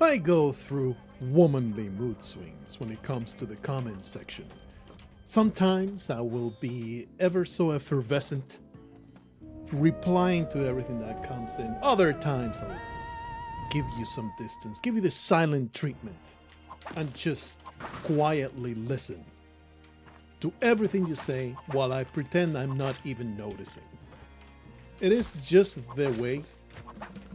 I go through womanly mood swings when it comes to the comments section. Sometimes I will be ever so effervescent, replying to everything that comes in. Other times I'll give you some distance, give you the silent treatment, and just quietly listen to everything you say while I pretend I'm not even noticing. It is just the way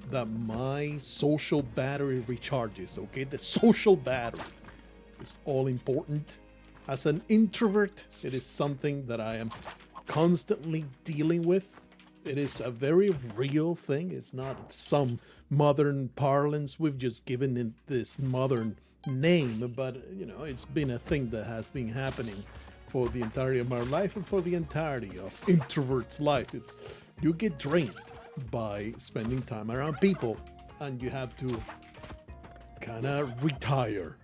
that my social battery recharges, okay? The social battery is all important. As an introvert, it is something that I am constantly dealing with. It is a very real thing. It's not some modern parlance we've just given it this modern name, but it's been a thing that has been happening for the entirety of my life and for the entirety of introverts' life. You get drained by spending time around people, and you have to kind of retire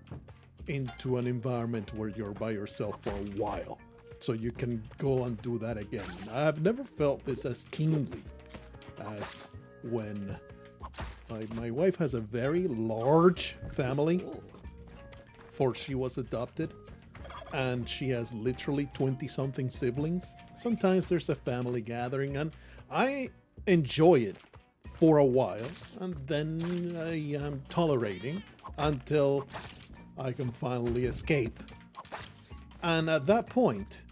into an environment where you're by yourself for a while so you can go and do that again. I have never felt this as keenly as when my wife has a very large family, for she was adopted, and she has literally 20-something siblings. Sometimes there's a family gathering, and I enjoy it for a while, and then I am tolerating until I can finally escape. And at that point,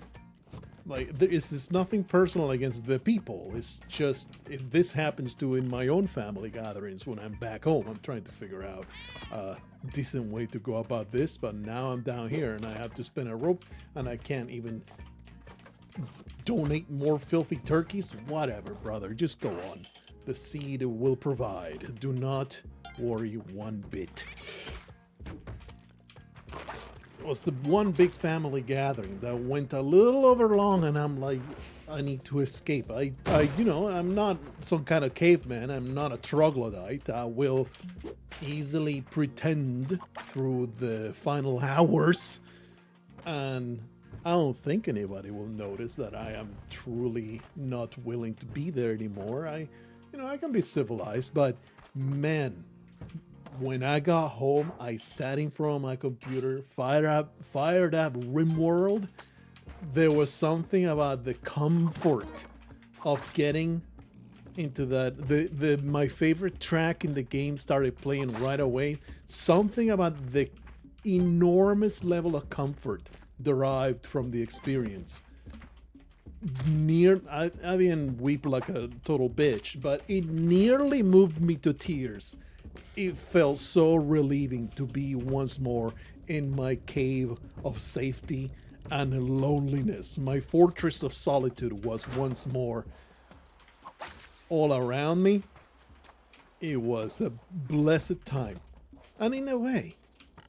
there is nothing personal against the people. It's just, if this happens to in my own family gatherings when I'm back home, I'm trying to figure out a decent way to go about this, but now I'm down here and I have to spin a rope and I can't even donate more filthy turkeys. Whatever, brother, just go on. The seed will provide. Do not worry one bit. It was the one big family gathering that went a little over long, and I'm like, I need to escape. I'm not some kind of caveman. I'm not a troglodyte. I will easily pretend through the final hours, and I don't think anybody will notice that I am truly not willing to be there anymore. I can be civilized, but man, when I got home, I sat in front of my computer, fired up RimWorld. There was something about the comfort of getting into that. My favorite track in the game started playing right away. Something about the enormous level of comfort derived from the experience. I didn't weep like a total bitch, but it nearly moved me to tears. It felt so relieving to be once more in my cave of safety and loneliness. My fortress of solitude was once more all around me. It was a blessed time. And in a way,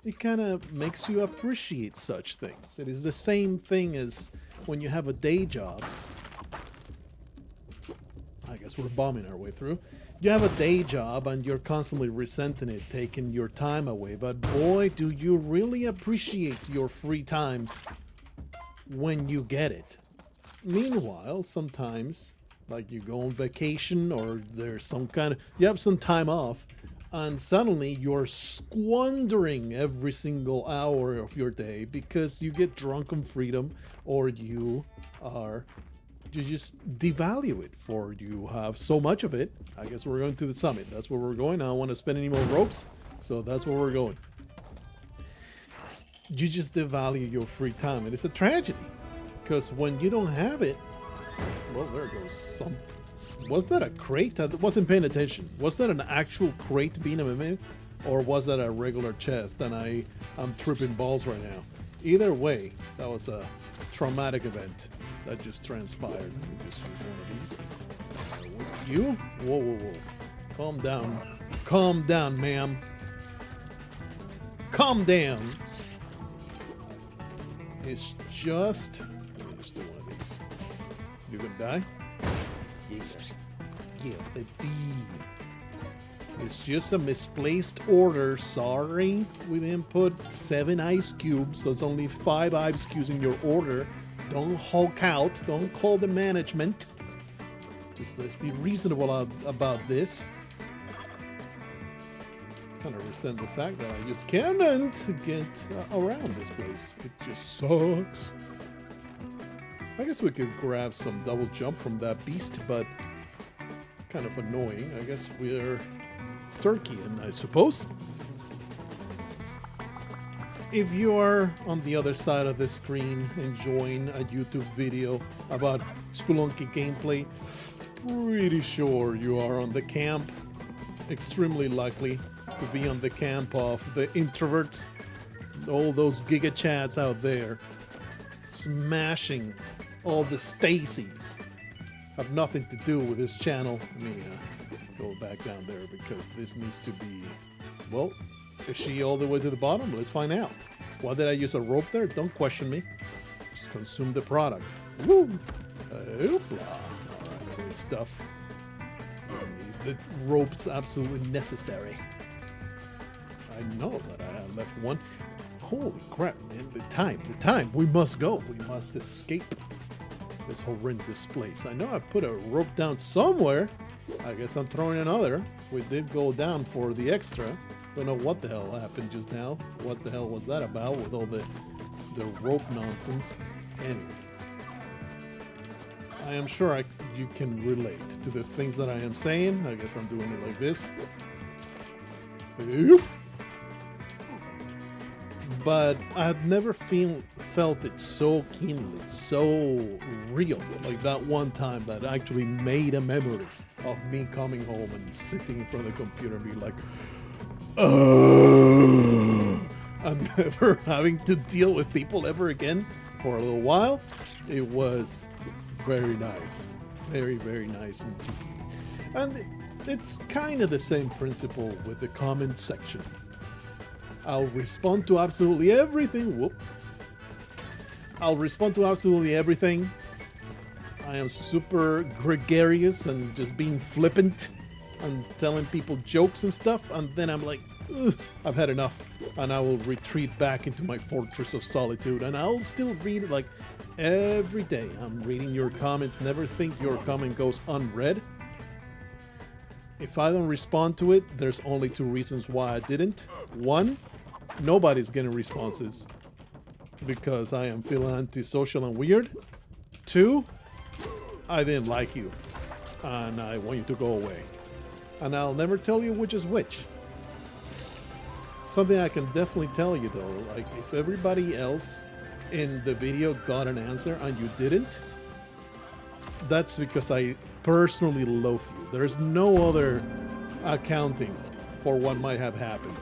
it kind of makes you appreciate such things. It is the same thing as when you have a day job. I guess we're bombing our way through. You have a day job and you're constantly resenting it, taking your time away. But boy, do you really appreciate your free time when you get it. Meanwhile, sometimes, like you go on vacation or there's you have some time off, and suddenly you're squandering every single hour of your day because you get drunk on freedom, or you just devalue it, for you have so much of it. I guess we're going to the summit. That's where we're going. I don't want to spend any more ropes, so that's where we're going. You just devalue your free time, and it's a tragedy, because when you don't have it, well, there goes was that a crate? I wasn't paying attention. Was that an actual crate being a mimic, or was that a regular chest and I'm tripping balls right now? Either way, that was a traumatic event that just transpired. Let me just use one of these. You? Whoa. Calm down. Calm down, ma'am. Calm down. It's just... Let me just do one of these. You gonna die? Yeah, baby. It's just a misplaced order. Sorry, we didn't put 7 ice cubes, so it's only 5 ice cubes in your order. Don't hulk out. Don't call the management. Just let's be reasonable about this. Kind of resent the fact that I just can't get around this place. It just sucks. I guess we could grab some double jump from that beast, but kind of annoying. I guess we're Turkeyan, I suppose. If you are on the other side of the screen enjoying a YouTube video about Spelunky gameplay, pretty sure you are on the camp, extremely likely to be on the camp of the Introverts, all those giga chads out there smashing all the Stacys. Have nothing to do with this channel. Let me go back down there because this needs to be, well, is she all the way to the bottom? Let's find out. Why did I use a rope there? Don't question me. Just consume the product. Woo! Hoopla. Alright, great stuff. The rope's absolutely necessary. I know that I have left one. Holy crap, man. The time. We must go. We must escape this horrendous place. I know I put a rope down somewhere. I guess I'm throwing another. We did go down for the extra. Don't know what the hell happened just now. What the hell was that about with all the rope nonsense? Anyway, I am sure you can relate to the things that I am saying. I guess I'm doing it like this. But I had never felt it so keenly, so real, like that one time that actually made a memory of me coming home and sitting in front of the computer and being like, I'm never having to deal with people ever again for a little while. It was very nice. Very, very nice indeed. And it's kind of the same principle with the comment section. I'll respond to absolutely everything. Whoop. I'll respond to absolutely everything. I am super gregarious and just being flippant and telling people jokes and stuff, and then I'm like, I've had enough, and I will retreat back into my fortress of solitude, and I'll still read it like every day. I'm reading your comments. Never think your comment goes unread. If I don't respond to it, there's only two reasons why I didn't. One, nobody's getting responses because I am feeling antisocial and weird. Two, I didn't like you and I want you to go away. And I'll never tell you which is which. Something I can definitely tell you though, like if everybody else in the video got an answer and you didn't, that's because I personally loathe you. There's no other accounting for what might have happened.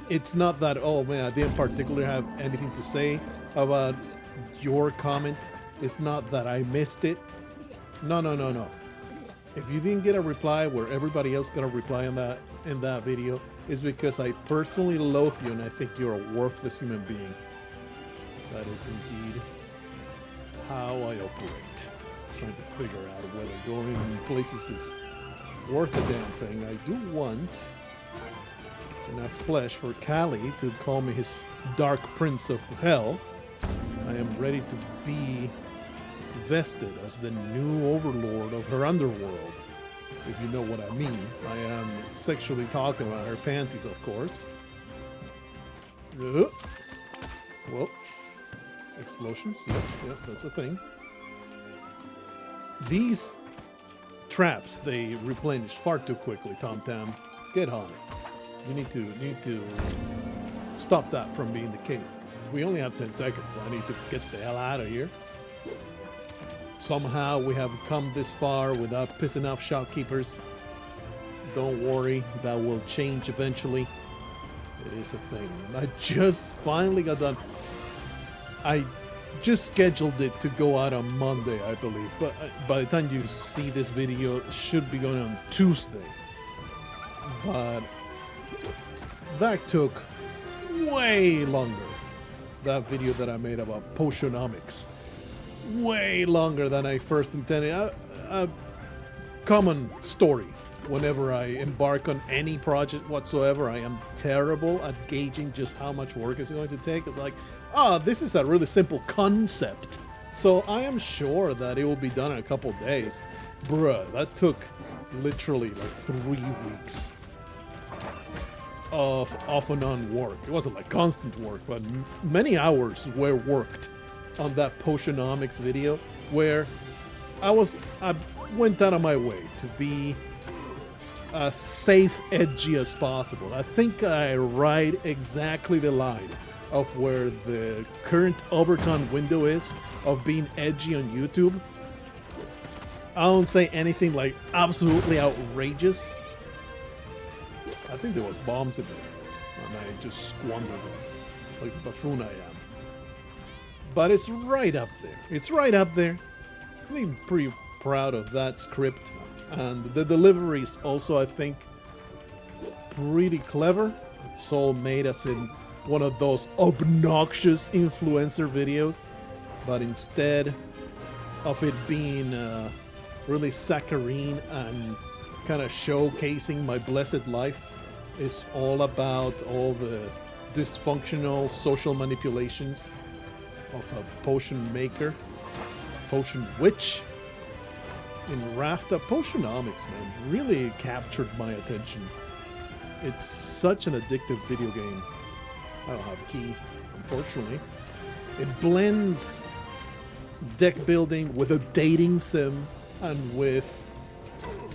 It's not that, oh man, I didn't particularly have anything to say about your comment. It's not that I missed it. No. If you didn't get a reply where everybody else got a reply in that video, it's because I personally loathe you and I think you're a worthless human being. That is indeed how I operate. Trying to figure out whether going places is worth a damn thing. I do want enough flesh for Callie to call me his dark prince of hell. I am ready to be vested as the new overlord of her underworld, if you know what I mean. I am sexually talking about her panties, of course. Well, explosions, yep, that's a thing. These traps, they replenish far too quickly, TommTamm. Get on it. You need to stop that from being the case. We only have 10 seconds. I need to get the hell out of here. Somehow we have come this far without pissing off shopkeepers. Don't worry, that will change eventually. It is a thing. I just finally got done. I just scheduled it to go out on Monday, I believe. But by the time you see this video, it should be going on Tuesday. But that took way longer. That video that I made about Potionomics. Way longer than I first intended. A common story. Whenever I embark on any project whatsoever, I am terrible at gauging just how much work it's going to take. It's like, this is a really simple concept. So I am sure that it will be done in a couple days. Bruh, that took literally like 3 weeks. of off and on work. It wasn't like constant work, but many hours were worked on that Potionomics video, where I went out of my way to be as safe, edgy as possible. I think I ride exactly the line of where the current Overton window is of being edgy on YouTube. I don't say anything like absolutely outrageous. I think there was bombs in there, and I just squandered them like the buffoon I am. But it's right up there. It's right up there. I'm feeling pretty proud of that script, and the delivery is also, I think, pretty clever. It's all made as in one of those obnoxious influencer videos, but instead of it being really saccharine and kind of showcasing my blessed life, it's all about all the dysfunctional social manipulations of a potion maker, potion witch. In Raft Up, Potionomics, man, really captured my attention. It's such an addictive video game. I don't have a key, unfortunately. It blends deck building with a dating sim and with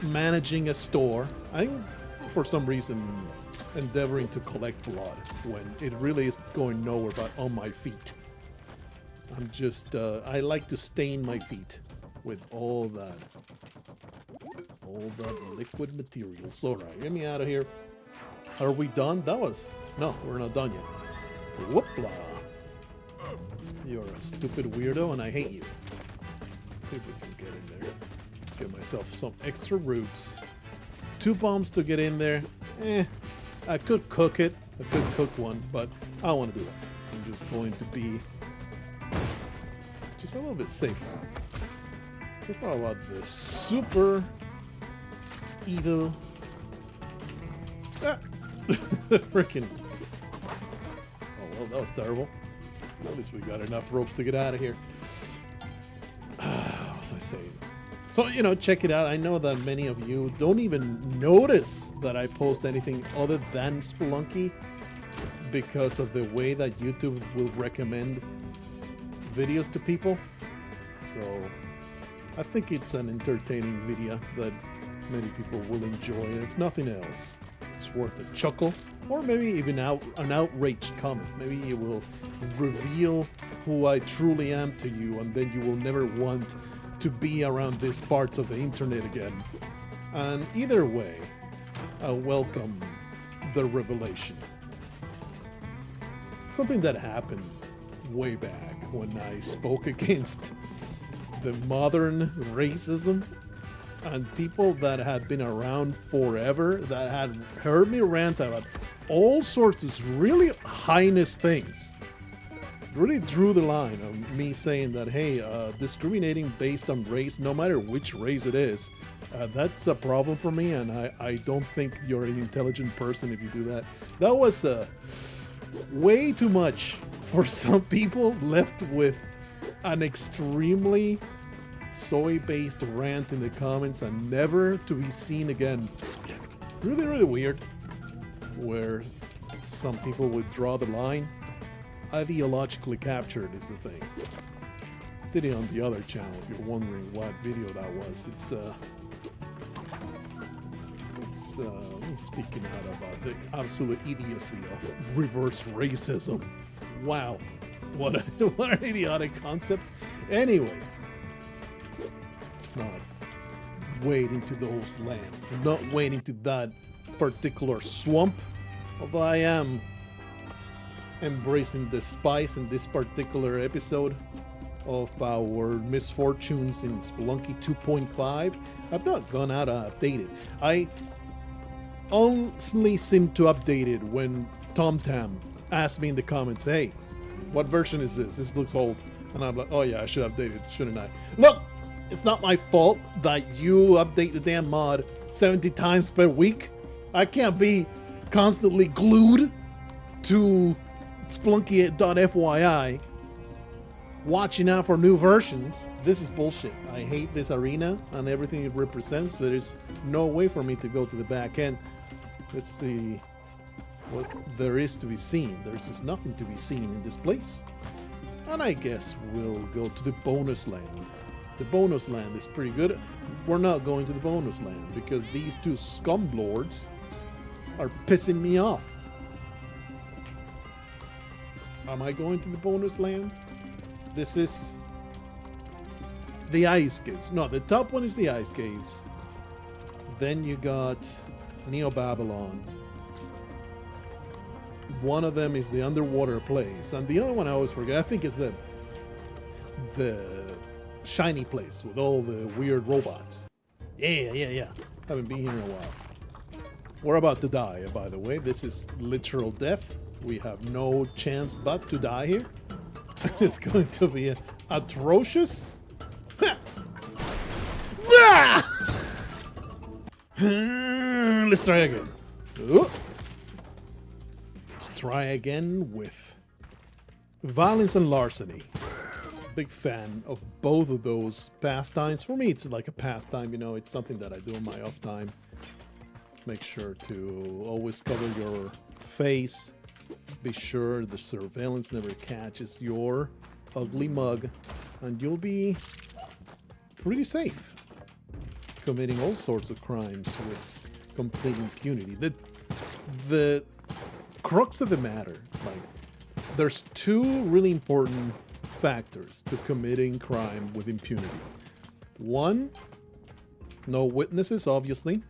managing a store. I'm, for some reason, endeavoring to collect blood when it really is going nowhere but on my feet. I'm just, I like to stain my feet with all that liquid material. So, right, get me out of here. Are we done? No, we're not done yet. Whoopla. You're a stupid weirdo and I hate you. Let's see if we can get in there. Get myself some extra roots. 2 bombs to get in there. I could cook it. I could cook one, but I don't want to do that. I'm just going to be just a little bit safer. How about the super evil? Freaking. Oh, well, that was terrible. At least we got enough ropes to get out of here. What was I saying? So, you know, check it out. I know that many of you don't even notice that I post anything other than Spelunky because of the way that YouTube will recommend videos to people. So I think it's an entertaining video that many people will enjoy. If nothing else, it's worth a chuckle, or maybe even an outraged comment. Maybe it will reveal who I truly am to you, and then you will never want to be around these parts of the internet again. And either way, I welcome the revelation. Something that happened way back when I spoke against the modern racism and people that had been around forever, that had heard me rant about all sorts of really heinous things. Really drew the line of me saying that, hey, discriminating based on race, no matter which race it is, that's a problem for me, and I don't think you're an intelligent person if you do that. That was way too much for some people, left with an extremely soy-based rant in the comments and never to be seen again. Really, really weird, where some people would draw the line. Ideologically captured is the thing. Did it on the other channel if you're wondering what video that was. It's me speaking out about the absolute idiocy of reverse racism. Wow, what an idiotic concept. Anyway, it's not wading to those lands, not wading to that particular swamp, although I am embracing the spice in this particular episode of our misfortunes in Spelunky 2.5. I've not gone out and updated. I only seem to update it when TommTamm asked me in the comments, hey, what version is this? This looks old. And I'm like, oh yeah, I should update it, shouldn't I? Look, it's not my fault that you update the damn mod 70 times per week. I can't be constantly glued to Spelunky.fyi watching out for new versions. This is bullshit. I hate this arena and everything it represents. There is no way for me to go to the back end. Let's see. what there is to be seen. There's just nothing to be seen in this place. And I guess we'll go to the bonus land. The bonus land is pretty good. We're not going to the bonus land because these two scumlords are pissing me off. Am I going to the bonus land? This is the ice caves. No, the top one is the ice caves. Then you got Neo Babylon. One of them is the underwater place, and the other one I always forget. I think is the shiny place with all the weird robots. Yeah. Haven't been here in a while. We're about to die, by the way. This is literal death. We have no chance but to die here. It's going to be atrocious. Let's try again. Let's try again with violence and larceny. Big fan of both of those pastimes. For me, it's like a pastime, you know, it's something that I do in my off time. Make sure to always cover your face. Be sure the surveillance never catches your ugly mug, and you'll be pretty safe. Committing all sorts of crimes with complete impunity. The crux of the matter, like, there's two really important factors to committing crime with impunity. One, no witnesses, obviously.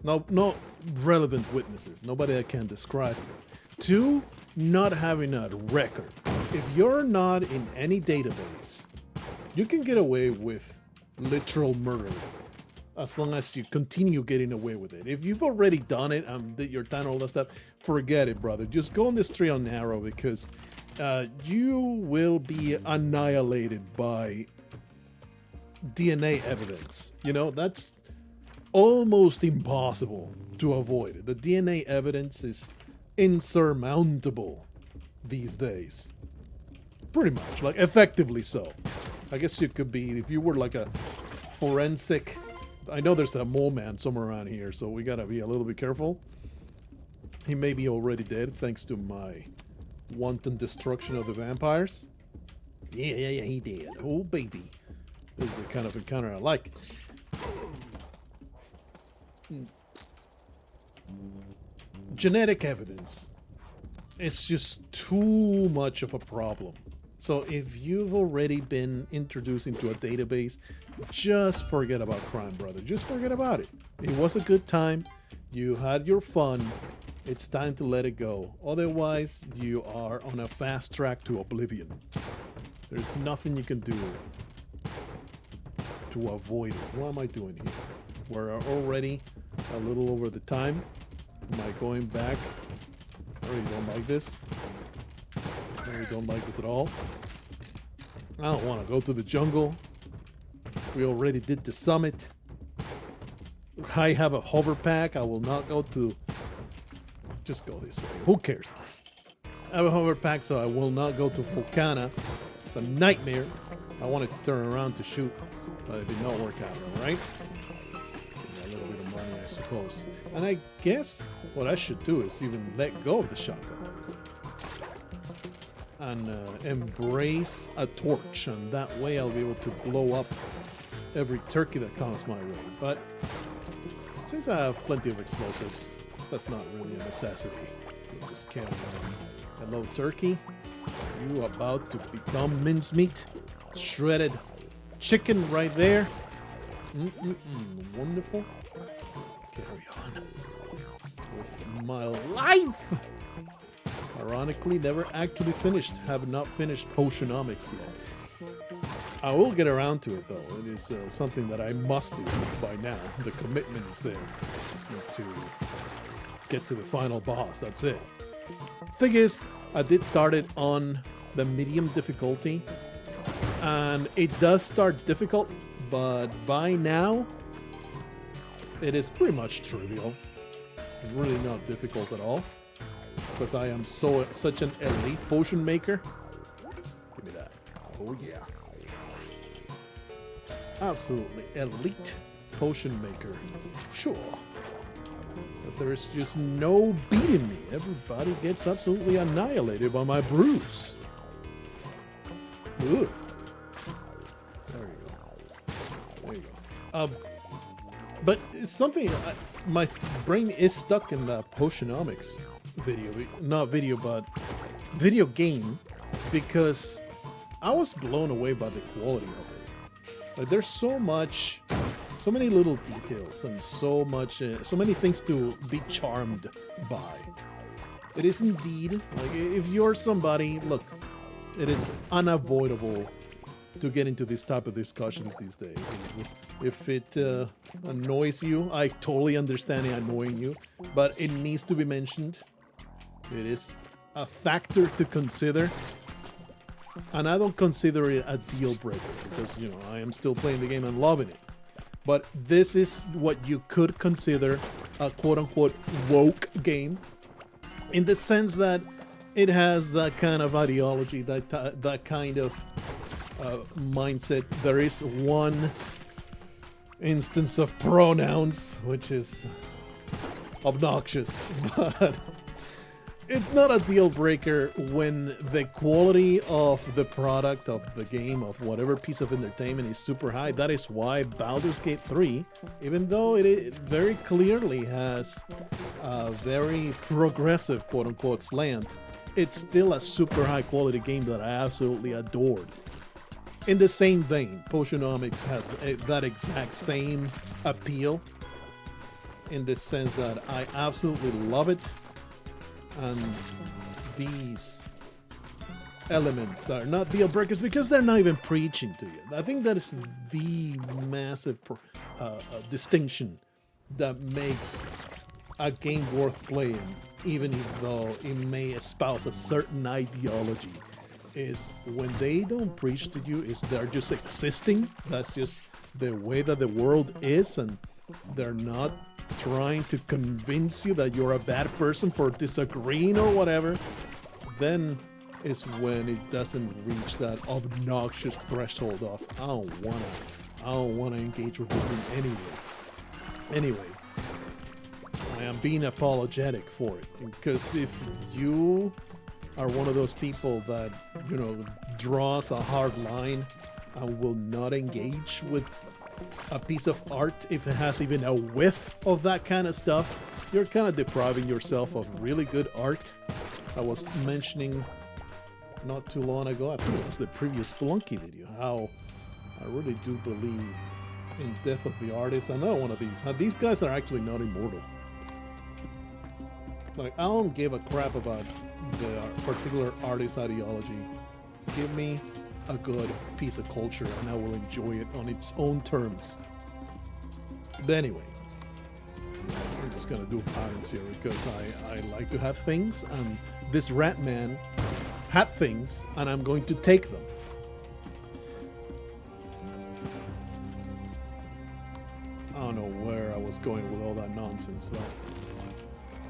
No relevant witnesses. Nobody that can describe you. Two, not having a record. If you're not in any database, you can get away with literal murder as long as you continue getting away with it. If you've already done it and did your time, all that stuff, forget it, brother. Just go on the straight and narrow because you will be annihilated by DNA evidence. You know, that's almost impossible to avoid it. The DNA evidence is insurmountable these days. Pretty much, like, effectively so. I guess you could be, if you were like a forensic, I know there's a mole man somewhere around here, so we gotta be a little bit careful. He may be already dead thanks to my wanton destruction of the vampires. Yeah, he did. Oh, baby. This is the kind of encounter I like. Genetic evidence. It's just too much of a problem. So if you've already been introduced into a database, just forget about crime, brother. Just forget about it. It was a good time. You had your fun. It's time to let it go. Otherwise, you are on a fast track to oblivion. There's nothing you can do to avoid it. What am I doing here? We're already a little over the time. Am I going back? I really don't like this. I really don't like this at all. I don't want to go to the jungle. We already did the summit. I have a hover pack. I will not go to... Just go this way. Who cares? I have a hover pack, so I will not go to Volcana. It's a nightmare. I wanted to turn around to shoot, but it did not work out, all right? Give me a little bit of money, I suppose. And I guess what I should do is even let go of the shotgun and embrace a torch, and that way I'll be able to blow up every turkey that comes my way. But since I have plenty of explosives, that's not really a necessity. You just carry on. Hello, turkey. You about to become mincemeat? Shredded chicken right there. Wonderful. Carry on with my life. Ironically, never actually finished. Have not finished Potionomics yet. I will get around to it though. It is something that I must do by now. The commitment is there. Just need to get to the final boss. That's it. Thing is, I did start it on the medium difficulty, and it does start difficult, but by now it is pretty much trivial. It's really not difficult at all because I am such an elite potion maker. Give me that. Oh yeah. Absolutely elite potion maker. Sure. But There's just no beating me. Everybody gets absolutely annihilated by my brews. Ugh. There you go. There you go. But it's something, my brain is stuck in the Potionomics video, not video, but video game, because I was blown away by the quality of it. Like, there's so many little details and so many things to be charmed by. It is indeed, like, if you're somebody, look, it is unavoidable to get into this type of discussions these days. If it annoys you, I totally understand it annoying you, but it needs to be mentioned. It is a factor to consider, and I don't consider it a deal breaker because, you know, I am still playing the game and loving it. But this is what you could consider a quote-unquote woke game, in the sense that it has that kind of ideology, that kind of mindset. There is one instance of pronouns which is obnoxious, but it's not a deal breaker when the quality of the product, of the game, of whatever piece of entertainment is super high. That is why Baldur's Gate 3, even though it very clearly has a very progressive quote-unquote slant, it's still a super high quality game that I absolutely adored. In the same vein, Potionomics has that exact same appeal, in the sense that I absolutely love it, and these elements are not deal breakers because they're not even preaching to you. I think that is the massive distinction that makes a game worth playing, even though it may espouse a certain ideology, is when they don't preach to you, is they're just existing. That's just the way that the world is, and they're not trying to convince you that you're a bad person for disagreeing or whatever. Then is when it doesn't reach that obnoxious threshold of I don't wanna engage with this in any way. Anyway, I am being apologetic for it, because if you are one of those people that, you know, draws a hard line and will not engage with a piece of art if it has even a whiff of that kind of stuff, you're kind of depriving yourself of really good art. I was mentioning not too long ago, I think it was the previous Spelunky video, how I really do believe in death of the artist. Another one of these. Now, these guys are actually not immortal. Like, I don't give a crap about the particular artist's ideology. Give me a good piece of culture and I will enjoy it on its own terms. But anyway, I'm just gonna do patterns here because I like to have things, and this rat man had things and I'm going to take them. I don't know where I was going with all that nonsense, but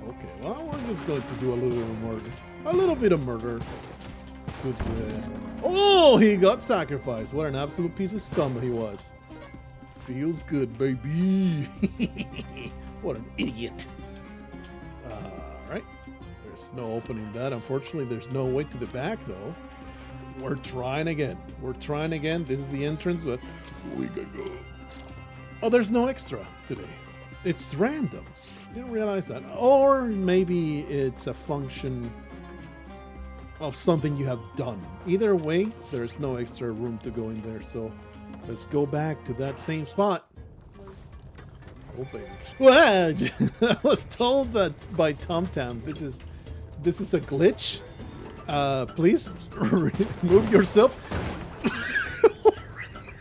okay, well, we're just going to do a little bit of murder. A little bit of murder. Oh, he got sacrificed. What an absolute piece of scum he was. Feels good, baby. What an idiot. Alright. There's no opening that. Unfortunately, there's no way to the back, though. We're trying again. We're trying again. This is the entrance, but we can go. Oh, there's no extra today. It's random. You don't realize that. Or maybe it's a function of something you have done. Either way, there's no extra room to go in there. So let's go back to that same spot. Oh, baby. Well, I was told that by TommTamm, this is a glitch. Please remove yourself